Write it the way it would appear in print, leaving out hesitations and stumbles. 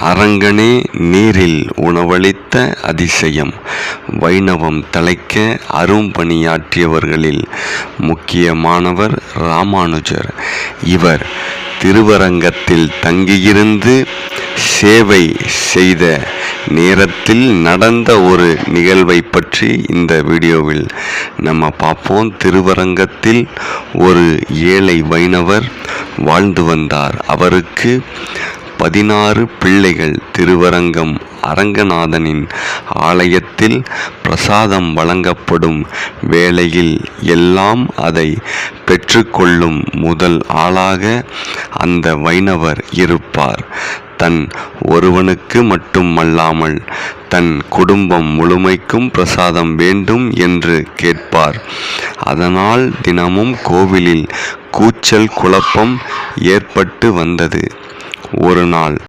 அரங்கனே நீரில் உணவளித்த அதிசயம். வைணவம் தழைக்க அரும்பணியாற்றியவர்களில் முக்கியமானவர் ராமானுஜர். இவர் திருவரங்கத்தில் தங்கியிருந்து சேவை செய்த நேரத்தில் நடந்த ஒரு நிகழ்வை பற்றி இந்த வீடியோவில் நம்ம பார்ப்போம். திருவரங்கத்தில் ஒரு ஏழை வைணவர் வாழ்ந்து வந்தார். அவருக்கு 16 பிள்ளைகள். திருவரங்கம் அரங்கநாதனின் ஆலயத்தில் பிரசாதம் வழங்கப்படும் வேளையில் எல்லாம் அதை பெற்றுக்கொள்ளும் முதல் ஆளாக அந்த வைணவர் இருப்பார். தன் ஒருவனுக்கு மட்டுமல்லாமல் தன் குடும்பம் முழுமைக்கும் பிரசாதம் வேண்டும் என்று கேட்பார். அதனால் தினமும் கோவிலில் கூச்சல் குழப்பம் ஏற்பட்டு வந்தது. ஒரு நாள்